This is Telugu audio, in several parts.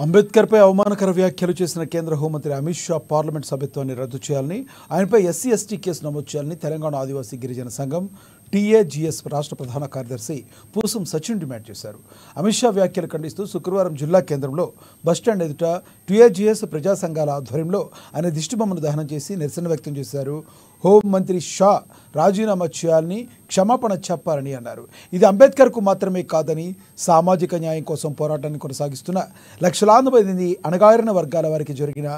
అంబేద్కర్పై అవమానకర వ్యాఖ్యలు చేసిన కేంద్ర హోంమంత్రి అమిత్ షా పార్లమెంట్ సభ్యత్వాన్ని రద్దు చేయాలని, ఆయనపై ఎస్సీ ఎస్టీ కేసు నమోదు చేయాలని తెలంగాణ ఆదివాసీ గిరిజన సంఘం టీఏజీఎస్ రాష్ట్ర ప్రధాన కార్యదర్శి పూసం సచిన్ డిమాండ్ చేశారు. అమిత్ షా వ్యాఖ్యలు ఖండిస్తూ శుక్రవారం జిల్లా కేంద్రంలో బస్టాండ్ ఎదుట టీఏజీఎస్ ప్రజా సంఘాల ఆధ్వర్యంలో ఆయన దిష్టిబొమ్మను దహనం చేసి నిరసన వ్యక్తం చేశారు. హోంమంత్రి షా రాజీనామా చేయాలని, క్షమాపణ చెప్పాలని అన్నారు. ఇది అంబేద్కర్కు మాత్రమే కాదని, సామాజిక న్యాయం కోసం పోరాటాన్ని కొనసాగిస్తున్న లక్షలాది మంది అణగారిన వర్గాల వారికి జరిగిన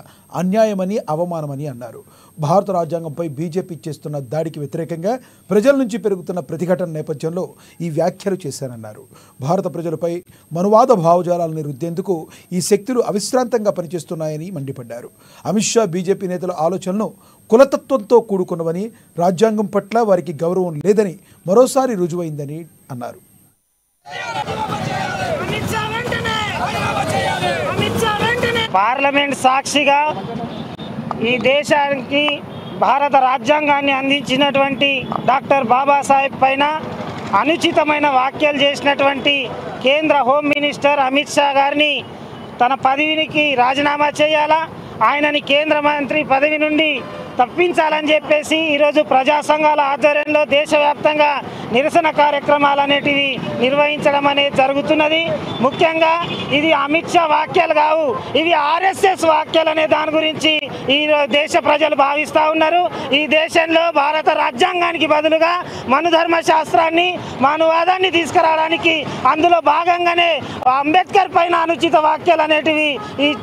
అన్యాయమని, అవమానమని అన్నారు. భారత రాజ్యాంగంపై బీజేపీ చేస్తున్న దాడికి వ్యతిరేకంగా ప్రజల నుంచి పెరుగుతున్న ప్రతిఘటన నేపథ్యంలో ఈ వ్యాఖ్యలు చేశారన్నారు. భారత ప్రజలపై మనువాద భావజాలాలను రుద్దేందుకు ఈ శక్తులు అవిశ్రాంతంగా పనిచేస్తున్నాయని మండిపడ్డారు. అమిత్ షా బీజేపీ నేతల ఆలోచనలు కులతత్వంతో కూడుకున్నవని, రాజ్యాంగం పట్ల వారికి గౌరవం లేదని మరోసారి రుజువైందని అన్నారు. పార్లమెంట్ సాక్షిగా ఈ దేశానికి భారత రాజ్యాంగాన్ని అందించినటువంటి డాక్టర్ బాబాసాహెబ్ పైన అనుచితమైన వ్యాఖ్యలు చేసినటువంటి కేంద్ర హోమ్ మినిస్టర్ అమిత్ షా గారిని తన పదవికి రాజీనామా చేయాలా, ఆయనని కేంద్ర మంత్రి పదవి నుండి తప్పించాలని చెప్పేసి ఈరోజు ప్రజా సంఘాల ఆధ్వర్యంలో దేశవ్యాప్తంగా నిరసన కార్యక్రమాలు అనేటివి నిర్వహించడం అనేది జరుగుతున్నది. ముఖ్యంగా ఇది అమిత్ షా వాక్యాలు కావు, ఇవి ఆర్ఎస్ఎస్ వాక్యాలు అనే దాని గురించి ఈ దేశ ప్రజలు భావిస్తూ ఉన్నారు. ఈ దేశంలో భారత రాజ్యాంగానికి బదులుగా మనుధర్మ శాస్త్రాన్ని, మానవాదాన్ని తీసుకురావడానికి అందులో భాగంగానే అంబేద్కర్ పైన అనుచిత వాక్యాలు అనేటివి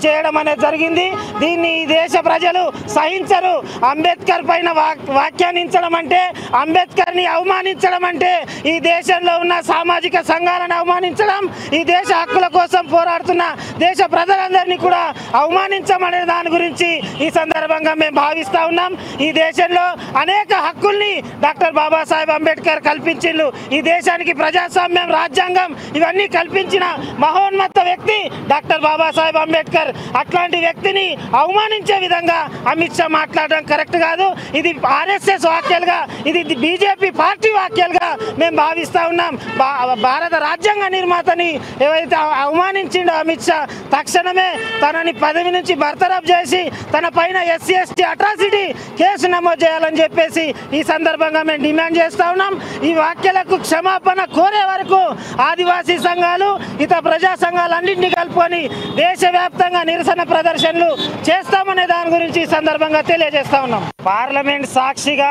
చేయడం అనేది జరిగింది. దీన్ని ఈ దేశ ప్రజలు సహించరు. అంబేద్కర్ పైన వ్యాఖ్యానించడం అంటే, అంబేద్కర్ని అవమానించడం అంటే ఈ దేశంలో ఉన్న సామాజిక సంఘాలను అవమానించడం, ఈ దేశ హక్కుల కోసం పోరాడుతున్న దేశ ప్రజలందరినీ కూడా అవమానించమనే దాని గురించి ఈ సందర్భంగా మేము భావిస్తూ ఉన్నాం. ఈ దేశంలో అనేక హక్కుల్ని డాక్టర్ బాబాసాహెబ్ అంబేద్కర్ కల్పించిండు. ఈ దేశానికి ప్రజాస్వామ్యం, రాజ్యాంగం ఇవన్నీ కల్పించిన మహోన్నత వ్యక్తి డాక్టర్ బాబాసాహెబ్ అంబేద్కర్. అట్లాంటి వ్యక్తిని అవమానించే విధంగా అమిత్ షా మాట్లాడడం కరెక్ట్ కాదు. ఇది ఆర్ఎస్ఎస్ వాక్యాలుగా, ఇది బీజేపీ పార్టీ వాక్యాలుగా మేము భావిస్తూ ఉన్నాం. భారత రాజ్యాంగ నిర్మాతని ఏవైతే అవమానించిండో అమిత్ షా, తక్షణమే తనని పదవి నుంచి బర్తరఫ్ చేసి తన పైన ఎస్సీ ఎస్టీ అట్రాసిటీ కేసు నమోదు చేయాలని చెప్పేసి ఈ సందర్భంగా మేము డిమాండ్ చేస్తూ ఉన్నాం. ఈ వాక్యాలకు క్షమాపణ కోరే వరకు ఆదివాసీ సంఘాలు, ఇతర ప్రజా సంఘాలన్నింటినీ కలుపుకొని దేశవ్యాప్తంగా నిరసన ప్రదర్శనలు చేస్తామనే దాని గురించి ఈ సందర్భంగా తెలియజేస్తా ఉన్నాం. పార్లమెంట్ సాక్షిగా